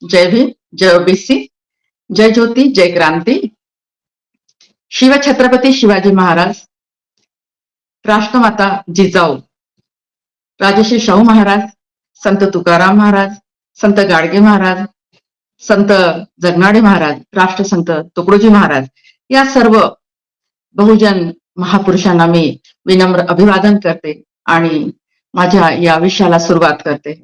जय भीम, जय OBC, जय ज्योती, जय क्रांती. शिवछत्रपती शिवाजी महाराज, राष्ट्रमाता जिजाऊ, राजश्री शाहू महाराज, संत तुकाराम महाराज, संत गाडगे महाराज, संत जगनाडे महाराज, राष्ट्रसंत तुकडोजी महाराज या सर्व बहुजन महापुरुषांना मी विनम्र अभिवादन करते आणि माझ्या या विषयाला सुरुवात करते.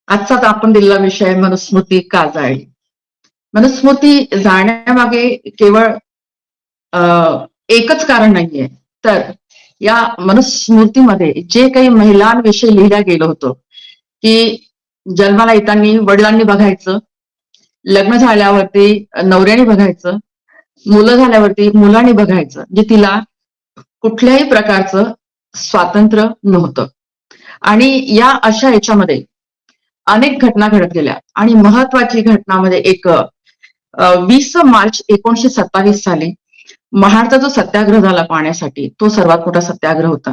आजचा आपण दिलेला विषय मनुस्मृती का जाळली. मनुस्मृती जाळण्यामागे केवळ एकच कारण नाहीये, तर या मनुस्मृतीमध्ये जे काही महिलांविषयी लिहिलं गेलं होतं की जन्माला येताना वडिलांनी बघायचं, लग्न झाल्यावरती नवऱ्याने बघायचं, मुलं झाल्यावरती मुलांनी बघायचं, जे तिला कुठल्याही प्रकारचं स्वातंत्र्य नव्हतं. आणि या अशा याच्यामध्ये अनेक घटना घडत गेल्या आणि महत्वाची घटनामध्ये एक 20 मार्च 1927 साली महाडचा जो सत्याग्रह झाला पाण्यासाठी, तो सर्वात मोठा सत्याग्रह होता.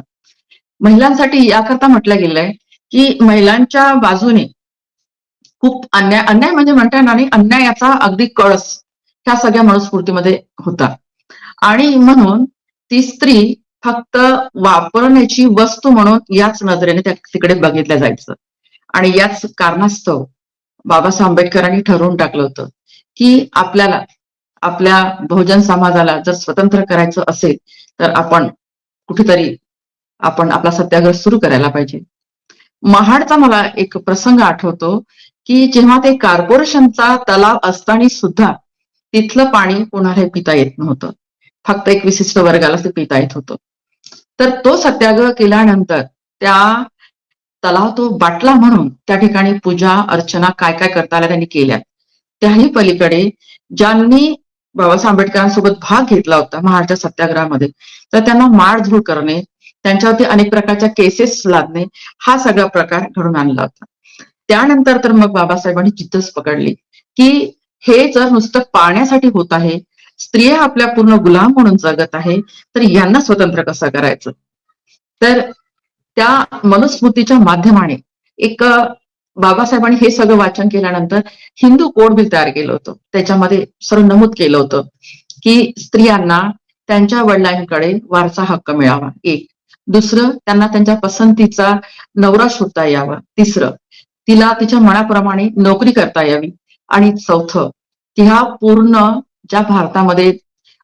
महिलांसाठी याकरता म्हटलं गेलंय की महिलांच्या बाजूने खूप अन्याय म्हणजे म्हणता येणार नाही, अन्यायाचा अगदी कळस ह्या सगळ्या मनुस्मृतीमध्ये होता. आणि म्हणून ती स्त्री फक्त वापरण्याची वस्तू म्हणून याच नजरेने तिकडे बघितलं जायचं. आणि याच कारणास्तव बाबासाहेब आंबेडकरांनी ठरवून टाकलं होतं की आपल्याला आपल्या बहुजन समाजाला जर स्वतंत्र करायचं असेल तर आपण कुठेतरी आपला सत्याग्रह सुरू करायला पाहिजे. महाडचा मला एक प्रसंग आठवतो की जेव्हा ते कॉर्पोरेशनचा तलाव असताना सुद्धा तिथलं पाणी कोणाला पिता येत नव्हतं, फक्त एक विशिष्ट वर्गाला ते पिता येत होतं. तर तो सत्याग्रह केल्यानंतर त्या तलाव तो बाटला म्हणून त्या ठिकाणी पूजा अर्चना काय काय करता आल्या त्यांनी केल्या. त्याही पलीकडे ज्यांनी बाबासाहेब आंबेडकरांसोबत भाग घेतला होता महाडच्या सत्याग्रहामध्ये, तर त्यांना मारझूड करणे, त्यांच्यावरती अनेक प्रकारच्या केसेस लादणे, हा सगळा प्रकार घडून आणला होता. त्यानंतर तर मग बाबासाहेबांनी जिद्दच पकडली की हे जर नुसतं पाण्यासाठी होत आहे, स्त्रिया आपल्या पूर्ण गुलाम म्हणून जगत आहे, तर यांना स्वतंत्र कसं करायचं. तर त्या मनुस्मृतीच्या माध्यमाने एक बाबासाहेबांनी हे सगळं वाचन केल्यानंतर हिंदू कोड बिल तयार केलं होतं. त्याच्यामध्ये सर्व नमूद केलं होतं की स्त्रियांना त्यांच्या वडिलांकडे वारसा हक्क मिळावा, एक. दुसरं, त्यांना त्यांच्या पसंतीचा नवरा शोधता यावा. तिसरं, तिला तिच्या मनाप्रमाणे नोकरी करता यावी. आणि चौथं, की ह्या पूर्ण ज्या भारतामध्ये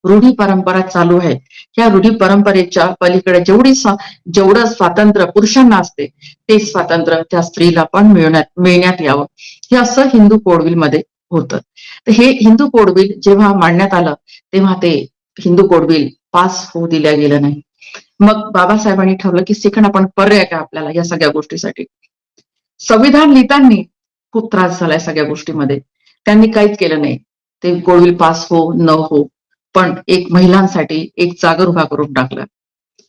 रूढी परंपरा चालू आहे, ह्या रूढी परंपरेच्या पलीकडे जेवढं स्वातंत्र्य पुरुषांना असते ते स्वातंत्र्य त्या स्त्रीला पण मिळण्यात यावं, हे असं हिंदू कोड मध्ये होतं. तर हे हिंदू कोड बिल जेव्हा मांडण्यात आलं तेव्हा ते हिंदू कोड बिल पास होऊ दिलं गेलं नाही. मग बाबासाहेबांनी ठरवलं की सेकंड आपण पर्याय काय आपल्याला या सगळ्या गोष्टीसाठी. संविधान लिहिताना खूप त्रास झालाय सगळ्या गोष्टीमध्ये, त्यांनी काहीच केलं नाही. ते कोड बिल पास हो न हो, पण एक महिलांसाठी एक जागर उभा करून टाकला.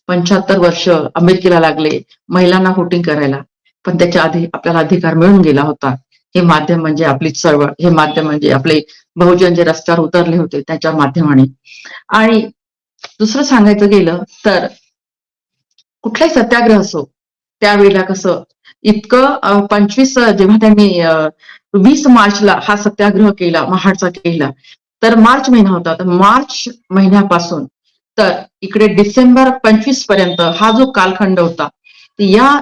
75 वर्ष अमेरिकेला लागले महिलांना व्होटिंग करायला, पण त्याच्या आधी आपल्याला अधिकार मिळून गेला होता. हे माध्यम म्हणजे आपली चळवळ, हे माध्यम म्हणजे आपले बहुजन जे रस्त्यावर उतरले होते त्याच्या माध्यमाने. आणि दुसरं सांगायचं गेलं तर कुठलाही सत्याग्रह असो, त्यावेळेला कसं इतकं 25 जेव्हा त्यांनी 20 मार्चला हा सत्याग्रह केला, महाडचा केला, तर मार्च महिना होता. तर मार्च महिन्यापासून तर इकडे डिसेंबर 25 पर्यंत हा जो कालखंड होता, या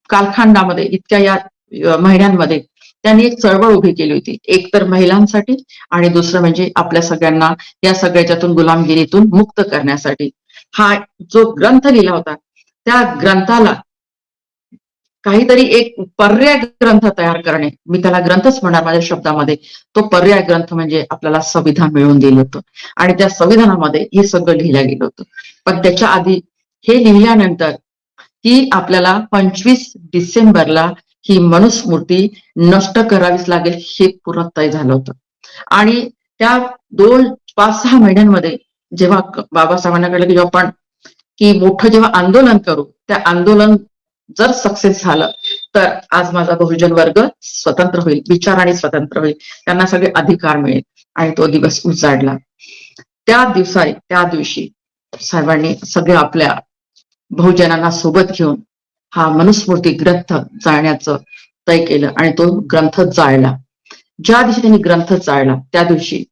कालखंडामध्ये इतक्या या महिन्यांमध्ये त्यांनी एक चळवळ उभी केली होती, एक तर महिलांसाठी आणि दुसरं म्हणजे आपल्या सगळ्यांना या सगळ्याच्यातून गुलामगिरीतून मुक्त करण्यासाठी. हा जो ग्रंथ लिहिला होता त्या ग्रंथाला काहीतरी एक पर्याय ग्रंथ तयार करणे, मी त्याला ग्रंथच म्हणणार माझ्या शब्दामध्ये, तो पर्याय ग्रंथ म्हणजे आपल्याला संविधान मिळवून दिलं होतं. आणि त्या संविधानामध्ये हे सगळं लिहिलं गेलं होतं. पण त्याच्या आधी हे लिहिल्यानंतर की आपल्याला 25 डिसेंबरला ही मनुस्मृती नष्ट करावीच लागेल हे पूर्ण तय झालं होतं. आणि त्या 5-6 महिन्यांमध्ये जेव्हा बाबासाहेबांना कळलं की आपण की मोठं जेव्हा आंदोलन करू, त्या आंदोलन जर सक्सेस झालं तर आज माझा बहुजन वर्ग स्वतंत्र होईल, विचाराने स्वतंत्र होईल, त्यांना सगळे अधिकार मिळेल. आणि तो दिवस उजाडला. त्या दिवशी साहेबांनी सगळ्या आपल्या बहुजनांना सोबत घेऊन हा मनुस्मृती ग्रंथ जाळण्याचं तय केलं आणि तो ग्रंथ जाळला. ज्या दिवशी त्यांनी ग्रंथ जाळला त्या दिवशी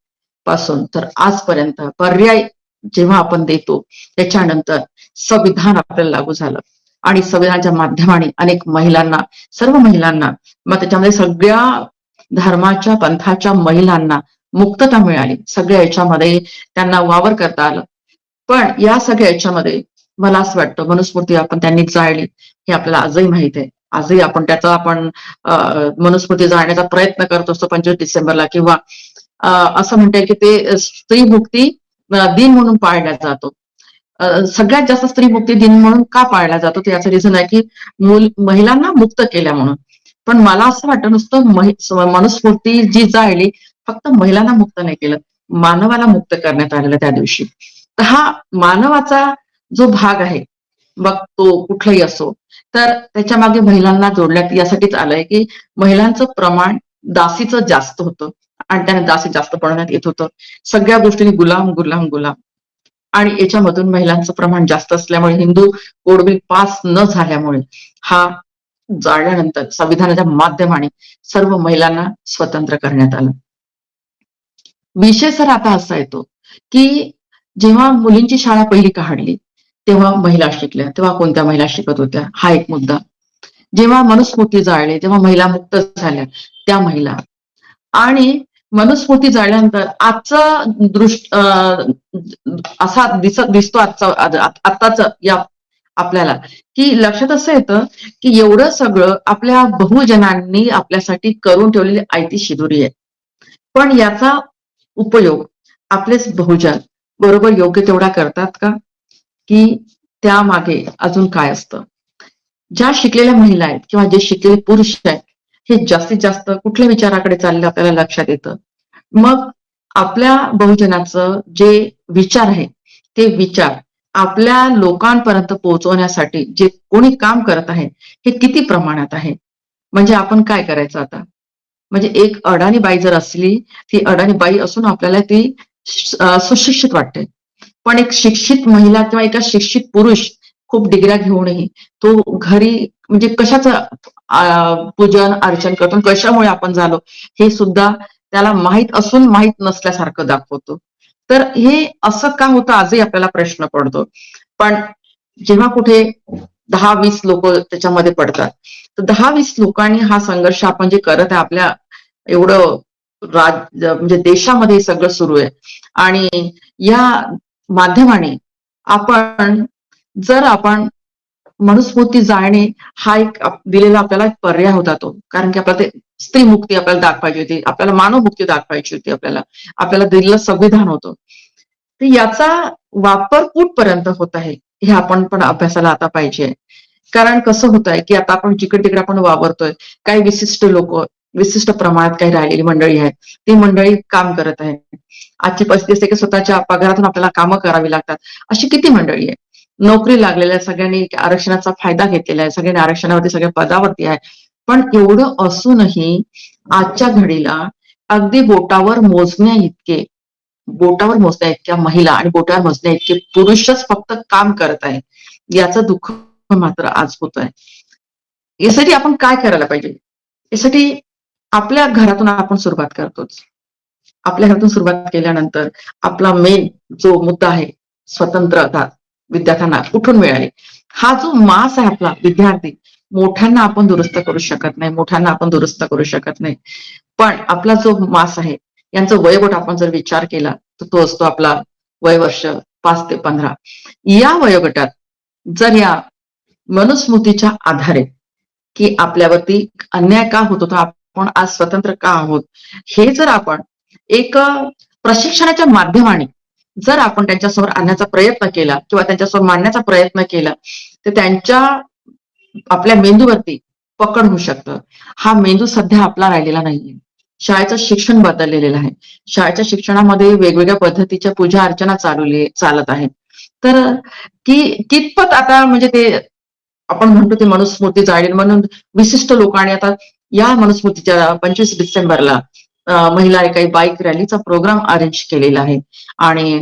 पासून तर आजपर्यंत पर्याय जेव्हा आपण देतो त्याच्यानंतर संविधान आपल्याला लागू झालं आणि संविधानाच्या माध्यमाने अनेक महिलांना, सर्व महिलांना, मग त्याच्यामध्ये सगळ्या धर्माच्या पंथाच्या महिलांना मुक्तता मिळाली. सगळ्या याच्यामध्ये त्यांना वावर करता आलं. पण या सगळ्या याच्यामध्ये मला असं वाटतं मनुस्मृती आपण त्यांनी जाळली हे आपल्याला आजही माहित आहे. आजही आपण त्याचा मनुस्मृती जाळण्याचा प्रयत्न करत असतो 25 डिसेंबरला किंवा असं म्हणता की ते स्त्री मुक्ती दिन म्हणून पाळला जातो. सगळ्यात जास्त स्त्री मुक्ती दिन म्हणून का पाळला जातो याचं रिझन आहे की महिलांना मुक्त केल्या म्हणून. पण मला असं वाटतं नुसतं मनुस्मृती जी जाळली फक्त महिलांना मुक्त नाही केलं, मानवाला मुक्त करण्यात आलेलं त्या दिवशी. तर हा मानवाचा जो भाग आहे मग तो कुठलाही असो तर त्याच्या मागे महिलांना जोडण्यात यासाठीच आलंय की महिलांचं प्रमाण दासीचं जास्त होतं आणि त्याने दासी जास्त पडण्यात येत होतं. सगळ्या गोष्टींनी गुलाम गुलाम गुलाम आणि याच्यामधून महिलांचं प्रमाण जास्त असल्यामुळे हिंदू कोड बिल पास न झाल्यामुळे हा जाळल्यानंतर संविधानाच्या माध्यमाने सर्व महिलांना स्वतंत्र करण्यात आलं. विषय सर आता असा येतो की जेव्हा मुलींची शाळा पहिली काढली तेव्हा महिला शिकल्या, तेव्हा कोणत्या महिला शिकत होत्या हा एक मुद्दा. जेव्हा मनुस्मृती जाळली तेव्हा महिला मुक्त झाल्या त्या महिला. आणि मनुस्मृती जाळल्यानंतर आजचा असा दिसतो आत्ताच या आपल्याला की लक्षात असं येतं की एवढं सगळं आपल्या बहुजनांनी आपल्यासाठी करून ठेवलेली आयती शिदोरी आहे. पण याचा उपयोग आपलेच बहुजन बरोबर योग्य तेवढा करतात का, की त्यामागे अजून काय असतं? ज्या शिकलेल्या महिला आहेत किंवा जे शिकलेले पुरुष आहेत हे जास्तीत जास्त कुठल्या विचाराकडे चालले आपल्याला लक्षात येतं. मग आपल्या बहुजनाचं जे विचार आहे ते विचार आपल्या लोकांपर्यंत पोहोचवण्यासाठी जे कोणी काम करत आहे हे किती प्रमाणात आहे. म्हणजे आपण काय करायचं आता, म्हणजे एक अडाणी बाई जर असली ती अडाणी बाई असून आपल्याला ती सुशिक्षित वाटते. पण एक शिक्षित महिला किंवा एका शिक्षित पुरुष खूप डिग्र्या घेऊनही तो घरी म्हणजे कशाचं पूजन अर्चन करतो, कशामुळे आपण झालो हे सुद्धा त्याला माहित असून माहित नसल्यासारखं दाखवतो. तर हे असं का होतं आजही आपल्याला प्रश्न पडतो. पण जेव्हा कुठे 10-20 लोक त्याच्यामध्ये पडतात तर 10-20 लोकांनी हा संघर्ष आपण जे करत आहे आपल्या एवढं म्हणजे देशामध्ये सगळं सुरू आहे आणि या माध्यमाने आपण मनुस्मृती जाळणे हा एक दिलेला आपल्याला एक पर्याय होता तो. कारण की आपल्याला ते स्त्री मुक्ती आपल्याला दाखवायची होती, आपल्याला मानव मुक्ती दाखवायची होती, आपल्याला दिलेलं संविधान होतं. तर याचा वापर कुठपर्यंत होत आहे हे आपण पण अभ्यासाला आता पाहिजे. कारण कसं होत आहे की आता आपण जिकडे तिकडे आपण वावरतोय, काही विशिष्ट लोक विशिष्ट प्रमाणात काही राहिलेली मंडळी आहेत ती मंडळी काम करत आहे. आजची परिस्थिती असते की स्वतःच्या पगारातून आपल्याला कामं करावी लागतात. अशी किती मंडळी आहे, नोकरी लागलेल्या सगळ्यांनी आरक्षणाचा फायदा घेतलेला आहे, सगळ्यांनी आरक्षणावरती सगळ्या पदावरती आहे. पण एवढं असूनही आजच्या घडीला अगदी बोटावर मोजण्या इतक्या महिला आणि बोटावर मोजण्या इतके पुरुषच फक्त काम करत आहे. याचं दुःख मात्र आज होत आहे. यासाठी आपण काय करायला पाहिजे? यासाठी आपल्या घरातून आपण सुरुवात करतोच. आपल्या घरातून सुरुवात केल्यानंतर आपला मेन जो मुद्दा आहे स्वतंत्रता विद्यार्थ्यांना कुठून मिळाली, हा जो मास आहे आपला विद्यार्थी, मोठ्यांना आपण दुरुस्त करू शकत नाही. पण आपला जो मास आहे यांचं वयोगट आपण जर विचार केला तर तो असतो आपला वयवर्ष 5 ते 15. या वयोगटात जर या मनुस्मृतीच्या आधारे की आपल्यावरती अन्याय का होत होता, आपण आज स्वतंत्र का आहोत, हे जर आपण एक प्रशिक्षणाच्या माध्यमाने जर आपण त्यांच्यासमोर आणण्याचा प्रयत्न केला किंवा त्यांच्यासमोर मांडण्याचा प्रयत्न केला तर त्यांच्या आपल्या मेंदूवरती पकड होऊ शकतं. हा मेंदू सध्या आपला राहिलेला नाहीये. शाळेचं शिक्षण बदललेलं आहे. शाळेच्या शिक्षणामध्ये वेगवेगळ्या पद्धतीच्या पूजा अर्चना चालत आहे. तर कितपत आता म्हणजे ते आपण म्हणतो ते मनुस्मृती जाळली म्हणून विशिष्ट लोकांनी आता या मनुस्मृतीच्या 25 डिसेंबरला महिला काही बाईक रॅलीचा प्रोग्राम अरेंज केलेला आहे आणि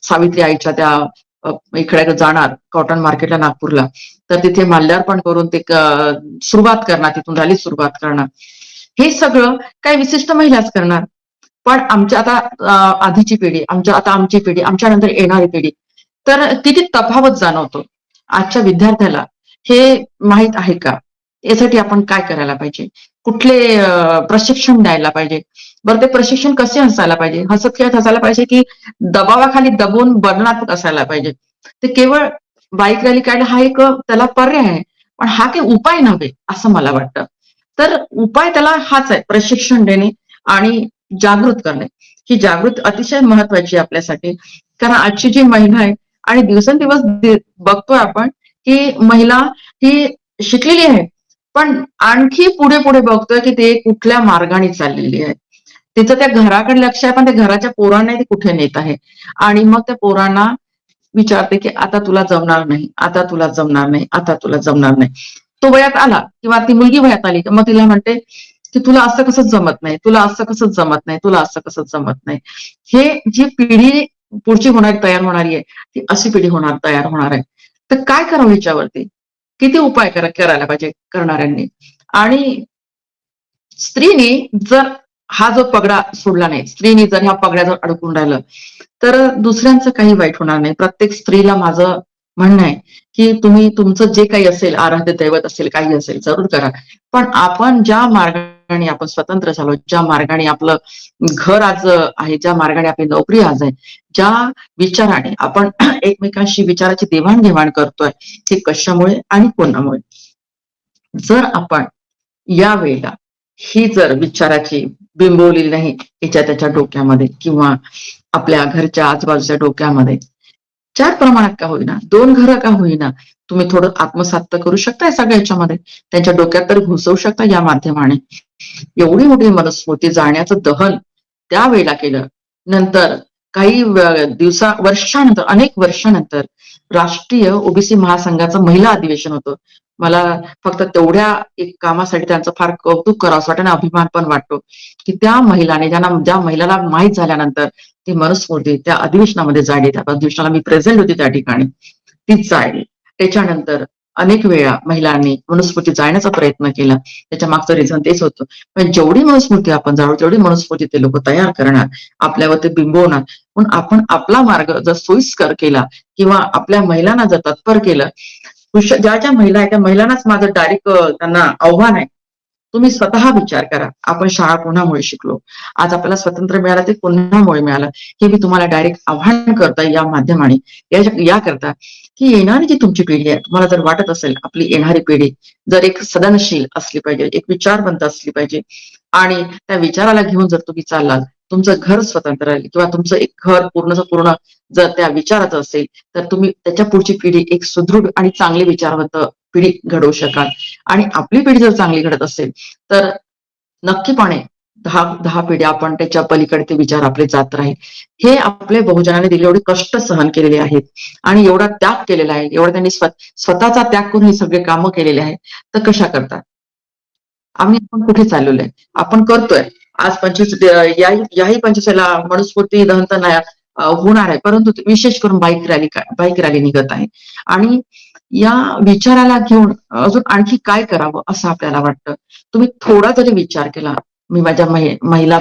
सावित्री आईच्या त्या इकडे जाणार कॉटन मार्केटला नागपूरला, तर तिथे माल्यार्पण करून ते सुरुवात करणार, तिथून रॅली सुरुवात करणार. हे सगळं काही विशिष्ट महिलाच करणार. पण आमच्या आता आधीची पिढी, आता आमची पिढी, आमच्या नंतर येणारी पिढी, तर किती तफावत जाणवतो. आजच्या विद्यार्थ्याला हे माहित आहे का? यासाठी आपण काय करायला पाहिजे? कुठले प्रशिक्षण द्यायला पाहिजे? बरं, ते प्रशिक्षण कसे असायला पाहिजे? हसत खेळत असायला पाहिजे की दबावाखाली दबून बर्नआउट असायला पाहिजे? ते केवळ बाईक रॅली काढणं हा एक त्याला पर्याय आहे, पण हा काही उपाय नव्हे असं मला वाटतं. तर उपाय त्याला हाच आहे, प्रशिक्षण देणे आणि जागृत करणे. ही जागृत अतिशय महत्वाची आहे आपल्यासाठी. कारण आजची जी महिला आहे आणि दिवसेंदिवस बघतोय आपण की महिला ही शिकलेली आहे, पण आणखी पुढे पुढे बघतोय की ते कुठल्या मार्गाने चाललेली आहे. तिचं त्या घराकडे लक्ष आहे, पण त्या घराच्या पोरांना ती कुठे नेत आहे. आणि मग त्या पोरांना विचारते की आता तुला जमणार नाही, आता तुला जमणार नाही, आता तुला जमणार नाही. तो वयात आला किंवा ती मुलगी वयात आली मग तिला म्हणते की तुला असं कसं जमत नाही, तुला असं कसं जमत नाही, तुला असं कसं जमत नाही. हे जी पिढी पुढची होणारी तयार होणारी आहे, ती अशी पिढी तयार होणार आहे. तर काय करावं ह्याच्यावरती? किती उपाय करायला पाहिजे करणाऱ्यांनी? आणि स्त्रीने जर हा जो पगडा सोडला नाही, स्त्रीने जर ह्या पगड्याजवळ अडकून राहिलं, तर दुसऱ्यांचं काही वाईट होणार नाही. प्रत्येक स्त्रीला माझं म्हणणं आहे की तुम्ही तुमचं जे काही असेल, आराध्य दैवत असेल, काही असेल, जरूर करा. पण आपण ज्या मार्गाने आपण स्वतंत्र झालो, ज्या मार्गाने आपलं घर आज आहे, ज्या मार्गाने आपली नोकरी आज आहे, ज्या विचाराने आपण एकमेकांशी विचाराची देवाणघेवाण करतोय, ते कशामुळे आणि कोणामुळे? जर आपण या वेळेला ही जर विचाराची बिंबवलेली नाही याच्या त्याच्या डोक्यामध्ये किंवा आपल्या घरच्या आजूबाजूच्या डोक्यामध्ये, 4 प्रमाणात का होईना, 2 घरं का होईना, तुम्ही थोडं आत्मसात तर करू शकताय सगळ्या याच्यामध्ये. त्यांच्या डोक्यात तर घुसवू शकता या माध्यमाने. एवढी मोठी मनस्मृती जाळण्याचं दहन त्यावेळेला केलं. नंतर काही वर्षानंतर, अनेक वर्षानंतर राष्ट्रीय ओबीसी महासंघाचं महिला अधिवेशन होतं. मला फक्त तेवढ्या एक कामासाठी त्यांचं फार कौतुक करावंसं वाटतं आणि अभिमान पण वाटतो की त्या महिलाने, ज्या महिलाला माहीत झाल्यानंतर ती मनुस्मृती त्या अधिवेशनामध्ये जाळली. त्या अधिवेशनाला मी प्रेझेंट होती त्या ठिकाणी. तीच जाळली. त्याच्यानंतर अनेक वेळा महिलांनी मनुस्मृती जाळण्याचा प्रयत्न केला. त्याच्या मागचं रिझन तेच होतं. पण जेवढी मनुस्मृती आपण जाळू, तेवढी मनुस्मृती ते लोक तयार करणार, आपल्यावर ते बिंबवणार. पण आपण आपला मार्ग जर सोयीस्कर केला किंवा आपल्या महिलांना जर तत्पर केलं, ज्या ज्या महिला आहेत त्या महिलांनाच माझं डायरेक्ट त्यांना आव्हान आहे, तुम्ही स्वतः विचार करा. आपण शाळा कोणामुळे शिकलो? आज आपल्याला स्वतंत्र मिळालं ते कोणामुळे मिळालं? हे मी तुम्हाला डायरेक्ट आव्हान करता या माध्यमाने, याकरता की येणारी जी तुमची पिढी आहे, तुम्हाला जर वाटत असेल आपली येणारी पिढी जर एक सदनशील असली पाहिजे, एक विचारवंत असली पाहिजे आणि त्या विचाराला घेऊन जर तुम्ही चाललात, तुमचं घर स्वतंत्र राहील किंवा तुमचं एक घर पूर्णचं पूर्ण जर त्या विचाराचं असेल, तर तुम्ही त्याच्या पुढची पिढी एक सुदृढ आणि चांगली विचारवंत पिढी घडवू शकाल. आणि आपली पिढी जर चांगली घडत असेल तर नक्कीपणे 10 पिढ्या आपण त्याच्या पलीकडे ते विचार आपले जात राहील. हे आपले बहुजनाने दिले एवढे कष्ट सहन केलेले आहेत आणि एवढा त्याग केलेला आहे, एवढा त्यांनी स्वतःचा त्याग करून ही सगळे कामं केलेले आहेत. तर कशा करतात? आपण कुठे चाललेलो आहे? आपण करतोय. आज 25 याही 25ला मनुस्मृती दहन तर नाही होणार आहे, परंतु विशेष करून बाईक रॅली निघत आहे. आणि या विचाराला घेऊन अजून आणखी काय करावं असं आपल्याला वाटतं. तुम्ही थोडा जरी विचार केला, मी माझ्या महिला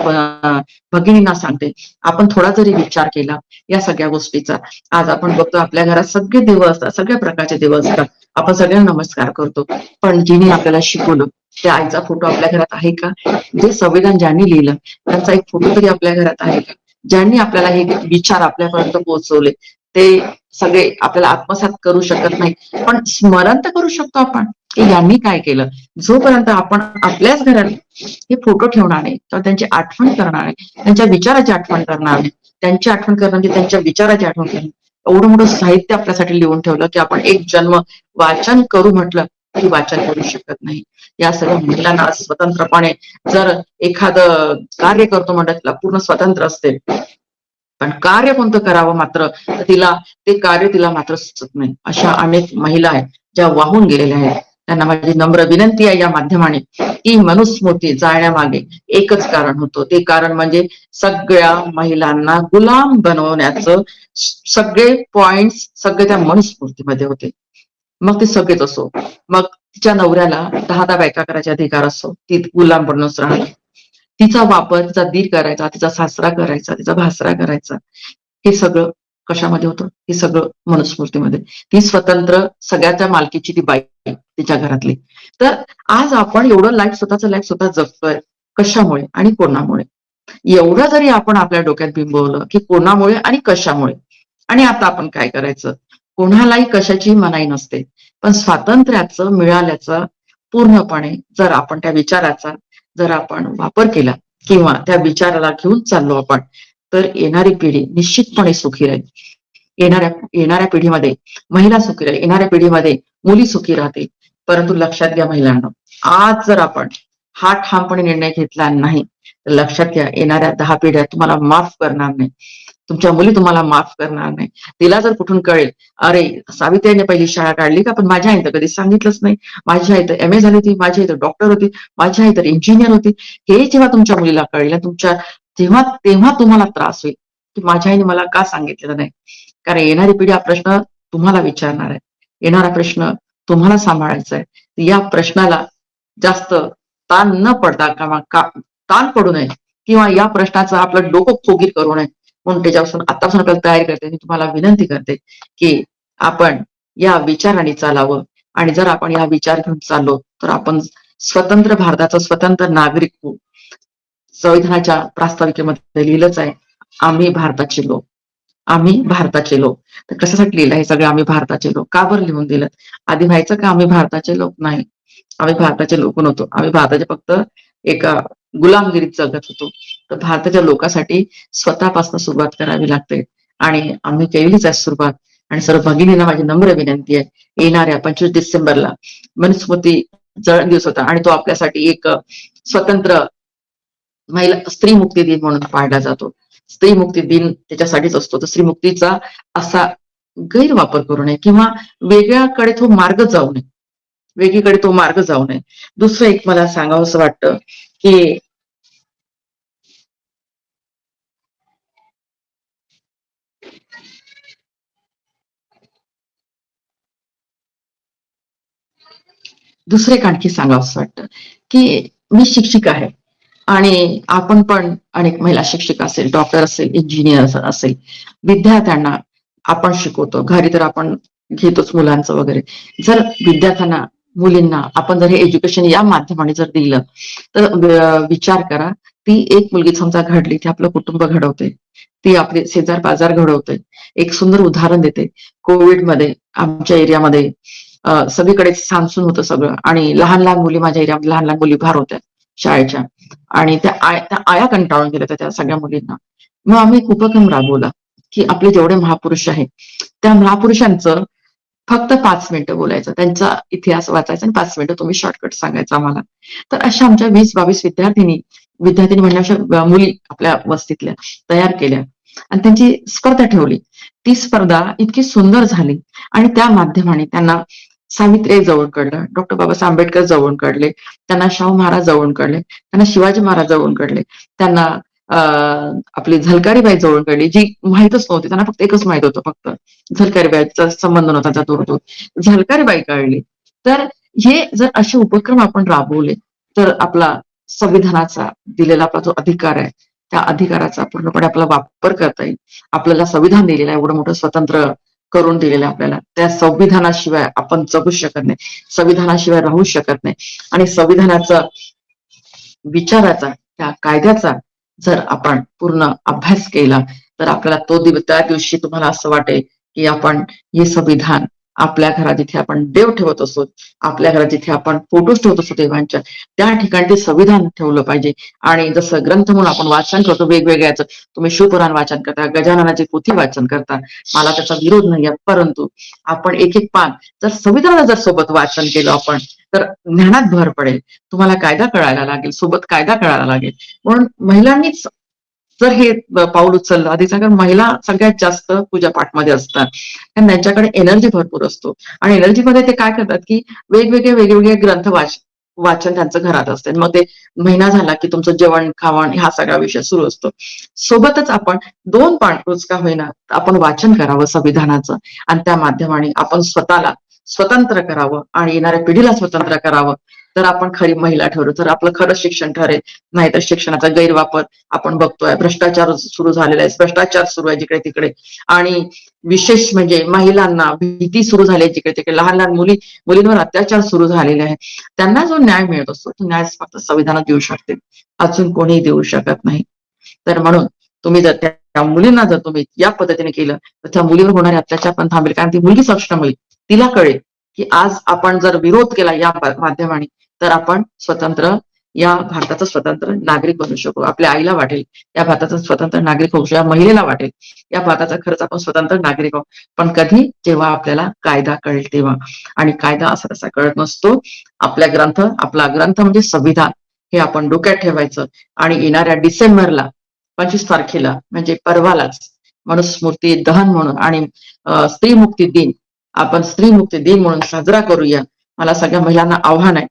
भगिनींना सांगते, आपण थोडा जरी विचार केला या सगळ्या गोष्टीचा, आज आपण बघतो आपल्या घरात सगळे देव असतात, सगळ्या प्रकारचे देव असतात, आपण सगळ्यांना नमस्कार करतो. पण जिने आपल्याला शिकवलं त्या आईचा फोटो आपल्या घरात आहे का? जे संविधान ज्यांनी लिहिलं त्यांचा एक फोटो तरी आपल्या घरात आहे का? ज्यांनी आपल्याला हे विचार आपल्यापर्यंत पोहोचवले ते सगळे आपल्याला आत्मसात करू शकत नाही, पण स्मरण तर करू शकतो आपण की यांनी काय केलं. जोपर्यंत आपण आपल्याच घरात हे फोटो ठेवणार नाही किंवा त्यांची आठवण करणार नाही, त्यांच्या विचाराची आठवण करणार नाही, त्यांची आठवण करणं म्हणजे त्यांच्या विचाराची आठवण करणं, एवढं मोठं साहित्य आपल्यासाठी लिहून ठेवलं की आपण एक जन्म वाचन करू म्हटलं तरी वाचन करू शकत नाही. या सर्व महिलांना स्वतंत्रपणे जर एखादं कार्य करतो म्हणतात तिला पूर्ण स्वतंत्र असते, पण कार्य कोणतं करावं मात्र तिला ते कार्य तिला मात्र सुचत नाही. अशा अनेक महिला आहेत ज्या वाहून गेलेल्या आहेत. त्यांना माझी नम्र विनंती आहे या माध्यमाने की मनुस्मृती जाळण्यामागे एकच कारण होतं. ते कारण म्हणजे सगळ्या महिलांना गुलाम बनवण्याचं सगळे पॉइंट्स सगळे त्या मनुस्मृतीमध्ये होते. मग ते सगळेच असो, मग तिच्या नवऱ्याला 10 बायका करायचा अधिकार असतो, ती गुलाम बनूनच राहणार. तिचा वापर, तिचा दीर करायचा, तिचा सासरा करायचा, तिचा भासरा करायचा. हे सगळं कशामध्ये होतं? हे सगळं मनुस्मृतीमध्ये. ती स्वतंत्र सगळ्याच्या मालकीची ती बाई तिच्या घरातली. तर आज आपण एवढं लाईफ, स्वतःचं लाईफ स्वतः जगतोय. कशामुळे आणि कोणामुळे? एवढं जरी आपण आपल्या डोक्यात बिंबवलं की कोणामुळे आणि कशामुळे, आणि आता आपण काय करायचं? कोणालाही कशाची मनाई नसते, पण स्वातंत्र्याचं मिळाल्याचं पूर्णपणे जर आपण त्या विचाराचा जर आपण वापर केला किंवा त्या विचाराला घेऊन चाललो आपण, तर येणारी पिढी निश्चितपणे सुखी राहील. येणाऱ्या पिढीमध्ये महिला सुखी राहील, येणाऱ्या पिढीमध्ये मुली सुखी राहतील. परंतु लक्षात घ्या महिलांना, आज जर आपण हा ठामपणे निर्णय घेतला नाही, तर लक्षात घ्या येणाऱ्या 10 पिढ्या तुम्हाला माफ करणार नाही. तुमच्या मुली तुम्हाला माफ करणार नाही. तिला जर कुठून कळेल, अरे सावित्रीने पहिली शाळा काढली का, पण माझ्या आई तर कधी सांगितलंच नाही, माझी आई तर MA झाली होती, माझी आई तर डॉक्टर होती, माझी आई तर इंजिनियर होती. हे जेव्हा तुमच्या मुलीला कळेल, तेव्हा तुम्हाला त्रास होईल की माझ्या आईने मला का सांगितलेलं नाही. कारण येणारी पिढी हा प्रश्न तुम्हाला विचारणार आहे, येणारा प्रश्न तुम्हाला सांभाळायचा आहे. या प्रश्नाला जास्त ताण न पडता ताण पडू नये किंवा या प्रश्नाचं आपलं डोकं खोगीर करू नये, म्हणून त्याच्यापासून आतापासून आपल्याला तयारी करते. मी तुम्हाला विनंती करते की आपण या विचाराने चालावं, आणि जर आपण या विचार घेऊन चाललो तर आपण स्वतंत्र भारताचा स्वतंत्र नागरिक होऊ. संविधानाच्या प्रास्ताविकेमध्ये लिहिलंच आहे, आम्ही भारताचे लोक, आम्ही भारताचे लोक. तर कशासाठी लिहिलं हे सगळं, आम्ही भारताचे लोक का बरं लिहून दिलं? आधी व्हायचं का आम्ही भारताचे लोक? नाही, आम्ही भारताचे लोक नव्हतो, आम्ही भारताचे फक्त एका गुलामगिरीत जगत होतो. तर भारताच्या लोकांसाठी स्वतःपासून सुरुवात करावी लागते, आणि आम्ही केलीच आहे सुरुवात. आणि सर्व भगिनींना माझी नम्र विनंती आहे, येणाऱ्या 25 डिसेंबरला मनुस्मृती जळण दिवस होता, आणि तो आपल्यासाठी एक स्वतंत्र महिला स्त्री मुक्ती दिन म्हणून पाळला जातो. स्त्री मुक्ती दिन त्याच्यासाठीच असतो. तर स्त्री मुक्तीचा असा गैरवापर करू नये किंवा वेगळ्याकडे तो मार्ग जाऊ नये, वेगळीकडे तो मार्ग जाऊ नये. दुसरं एक मला सांगावं असं वाटतं की दुसरं एक आणखी सांगावं असं वाटतं की मी शिक्षिका आहे, आणि आपण पण अनेक महिला शिक्षक असेल, डॉक्टर असेल, इंजिनियर असेल, विद्यार्थ्यांना आपण शिकवतो. घरी तर आपण घेतोच मुलांचं वगैरे. जर विद्यार्थ्यांना, मुलींना आपण जर हे एज्युकेशन या माध्यमाने जर दिलं, तर विचार करा, ती एक मुलगी समजा घडली, ती आपलं कुटुंब घडवते, ती आपले शेजार बाजार घडवते. एक सुंदर उदाहरण देते. कोविडमध्ये आमच्या एरियामध्ये सगळीकडे सामसून होतं सगळं, आणि लहान लहान मुली, माझ्या एरियामध्ये लहान लहान मुली फार होत्या शाळेच्या, आणि त्या आया कंटाळून गेल्या त्या सगळ्या मुलींना. मग आम्ही एक उपक्रम राबवला की आपले जेवढे महापुरुष आहेत त्या महापुरुषांचं फक्त 5 मिनिटं बोलायचं, त्यांचा इतिहास वाचायचा, आणि 5 मिनिटं तुम्ही शॉर्टकट सांगायचं आम्हाला. तर अशा आमच्या 20-22 विद्यार्थिनी म्हणजे अशा मुली आपल्या वस्तीतल्या तयार केल्या, आणि त्यांची स्पर्धा ठेवली. ती स्पर्धा इतकी सुंदर झाली, आणि त्या माध्यमाने त्यांना सावित्रीबाई जवळ काढलं, डॉक्टर बाबासाहेब आंबेडकर जवळ काढले, त्यांना शाहू महाराज जवळ काढले, त्यांना शिवाजी महाराज जवळ काढले, त्यांना आपली झलकारीबाई जवळ काढली, जी माहितच नव्हती, त्यांना फक्त एकच माहित होतं, फक्त झलकारीबाईचा संबंध नव्हता त्यांचा दूर, झलकारीबाई काढली. तर हे जर असे उपक्रम आपण राबवले, तर आपला संविधानाचा दिलेला आपला जो अधिकार आहे, त्या अधिकाराचा पूर्णपणे आपला वापर करता येईल. आपल्याला संविधान दिलेलं आहे, एवढं मोठं स्वतंत्र करून दिलेलं आहे आपल्याला, त्या संविधानाशिवाय आपण जगू शकत नाही, संविधानाशिवाय राहू शकत नाही. आणि संविधानाचा, विचाराचा, त्या कायद्याचा जर आपण पूर्ण अभ्यास केला, तर आपल्याला त्या दिवशी तुम्हाला असं वाटेल की आपण हे संविधान आपल्या घरात जिथे आपण देव ठेवत असतो, आपल्या घरात जिथे आपण फोटोज ठेवत असतो देवांच्या, त्या ठिकाणी ते संविधान ठेवलं पाहिजे. आणि जसं ग्रंथ म्हणून आपण वाचन करतो वेगवेगळ्याच, तुम्ही शिवपुराण वाचन करता, गजाननाची पोथी वाचन करता, मला त्याचा विरोध नाहीये, परंतु आपण एक एक पान जर संविधानाला जर सोबत वाचन केलं आपण, तर ज्ञानात भर पडेल, तुम्हाला कायदा कळायला लागेल, सोबत कायदा कळायला लागेल. म्हणून महिलांनीच जर हे पाऊल उचललं, आधी सांगा, महिला सगळ्यात जास्त पूजापाठमध्ये असतात, कारण त्यांच्याकडे एनर्जी भरपूर असतो, आणि एनर्जीमध्ये ते काय करतात की वेगवेगळे ग्रंथ वाचन त्यांचं घरात असते. मग ते महिना झाला की तुमचं जेवण खावण हा सगळा विषय सुरू असतो. सोबतच आपण 2 पान रोज का होईना आपण वाचन करावं संविधानाचं, आणि त्या माध्यमाने आपण स्वतःला स्वतंत्र करावं आणि येणाऱ्या पिढीला स्वतंत्र करावं, तर आपण खरी महिला ठरू, तर आपलं खरं शिक्षण ठरेल. नाहीतर शिक्षणाचा गैरवापर आपण बघतोय, भ्रष्टाचार सुरू झालेला आहे, भ्रष्टाचार सुरू आहे जिकडे तिकडे. आणि विशेष म्हणजे महिलांना भीती सुरू झाली आहे जिकडे तिकडे, लहान लहान मुलींवर अत्याचार सुरू झालेले आहे. त्यांना जो न्याय मिळत असतो तो न्याय फक्त संविधानात देऊ शकते, अजून कोणीही देऊ शकत नाही. तर म्हणून तुम्ही जर त्या मुलींना जर तुम्ही या पद्धतीने केलं तर त्या मुलीवर होणारे अत्याचार पण थांबेल. कारण ती मुलगी सक्षम होईल, तिला कळेल की आज आपण जर विरोध केला या माध्यमाने तर आपण स्वतंत्र या भारताचा स्वतंत्र नागरिक बनू शकू. आपल्या आईला वाटेल या भारताचा स्वतंत्र नागरिक होऊ शकू, या महिलेला वाटेल या भारताचा खरंच आपण स्वतंत्र नागरिक आहोत. पण कधी, जेव्हा आपल्याला कायदा कळेल तेव्हा. आणि कायदा असा तसा कळत नसतो. आपला ग्रंथ म्हणजे संविधान हे आपण डोक्यात ठेवायचं. आणि येणाऱ्या डिसेंबरला 25 तारखेला म्हणजे परवालाच मनुस्मृती दहन म्हणून आणि स्त्री मुक्ती दिन, आपण स्त्री मुक्ती दिन म्हणून साजरा करूया. मला सगळ्या महिलांना आव्हान आहे,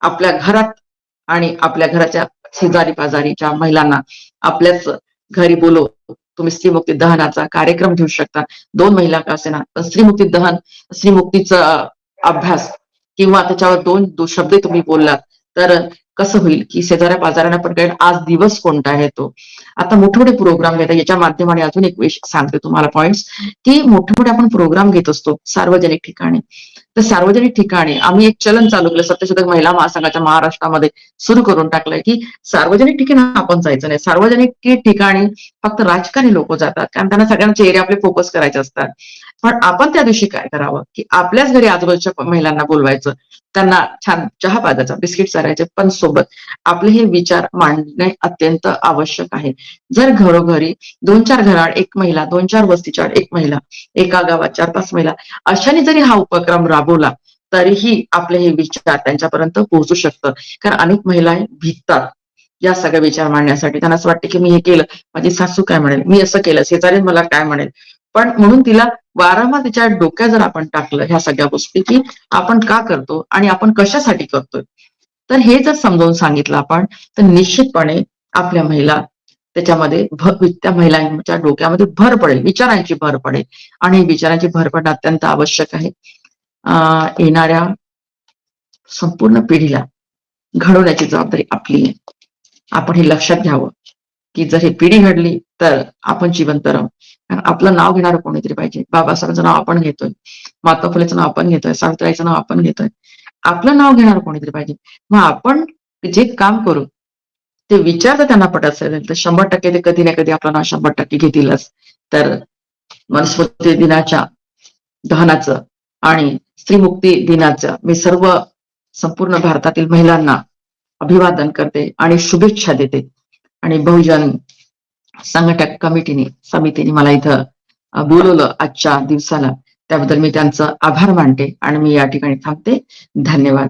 आपल्या घरात आणि आपल्या घराच्या शेजारी पाजारीच्या महिलांना आपल्याच घरी बोलव. तुम्ही स्त्रीमुक्ती दहनाचा कार्यक्रम घेऊ शकता. 2 महिला का असेना, पण स्त्रीमुक्ती दहन, स्त्रीमुक्तीचा अभ्यास किंवा त्याच्यावर 2 शब्द तुम्ही बोललात तर कसं होईल की शेजाऱ्या पाजाऱ्यांना पण कळेल आज दिवस कोणता आहे तो. आता मोठे मोठे प्रोग्राम घेतात, याच्या माध्यमाने अजून एक सांगते तुम्हाला पॉइंट्स, की मोठे मोठे आपण प्रोग्राम घेत असतो सार्वजनिक ठिकाणी. तर सार्वजनिक ठिकाणी आम्ही एक चलन चालू केलं, सत्यशोधक महिला महासंघाच्या महाराष्ट्रामध्ये सुरू करून टाकलंय की सार्वजनिक ठिकाणी आपण जायचं नाही. सार्वजनिक ठिकाणी फक्त राजकारणी लोक जातात, कारण त्यांना सगळ्यांना चेहरे आपले फोकस करायचे असतात. पण आपण त्या दिवशी काय करावं की आपल्याच घरी आजूबाजूच्या महिलांना बोलवायचं, त्यांना छान चहा पाजायचा, बिस्किट चारायचे, पण सोबत आपले हे विचार मांडणे अत्यंत आवश्यक आहे. जर घरोघरी 2-4 घरात एक महिला, 2-4 वस्तीच्या एक महिला, एका गावात 4-5 महिला अशाने जरी हा उपक्रम राबवला तरीही आपले हे विचार त्यांच्यापर्यंत पोहोचू शकतं. कारण अनेक महिला भिजतात या सगळ्या विचार मांडण्यासाठी. त्यांना असं वाटतं की मी हे केलं, माझी सासू काय म्हणेल, मी असं केलं, शेजारी मला काय म्हणेल. पण म्हणून तिला वारंवार तिच्या डोक्यात जर आपण टाकलं ह्या सगळ्या गोष्टी की आपण का करतो आणि आपण कशासाठी करतोय, तर हे जर समजावून सांगितलं आपण, तर निश्चितपणे आपल्या महिला त्याच्यामध्ये त्या महिलांच्या डोक्यामध्ये भर पडेल, विचारांची भर पडेल. आणि विचारांची भर पडणं अत्यंत आवश्यक आहे. येणाऱ्या संपूर्ण पिढीला घडवण्याची जबाबदारी आपली आहे. आपण हे लक्षात घ्यावं की जर ही पिढी घडली तर आपण जिवंत राहू. कारण आपलं नाव घेणारं कोणीतरी पाहिजे. बाबासाहेबांचं नाव आपण घेतोय, महात्मा फुलेचं नाव आपण घेतोय, सावित्रीबाईचं नाव आपण घेतोय, आपलं नाव घेणारं कोणीतरी पाहिजे. मग आपण जे काम करू ते विचार जर त्यांना पटत असेल तर 100% ते कधी ना कधी आपलं नाव 100% घेतीलच. तर मनुस्मृती दिनाच्या दहनाचं आणि स्त्रीमुक्ती दिनाचं मी संपूर्ण भारतातील महिलांना अभिवादन करते आणि शुभेच्छा देते. आणि बहुजन संघटक समितीने मला इथं बोलवलं आजच्या दिवसाला, त्याबद्दल मी त्यांचं आभार मानते आणि मी या ठिकाणी थांबते. धन्यवाद.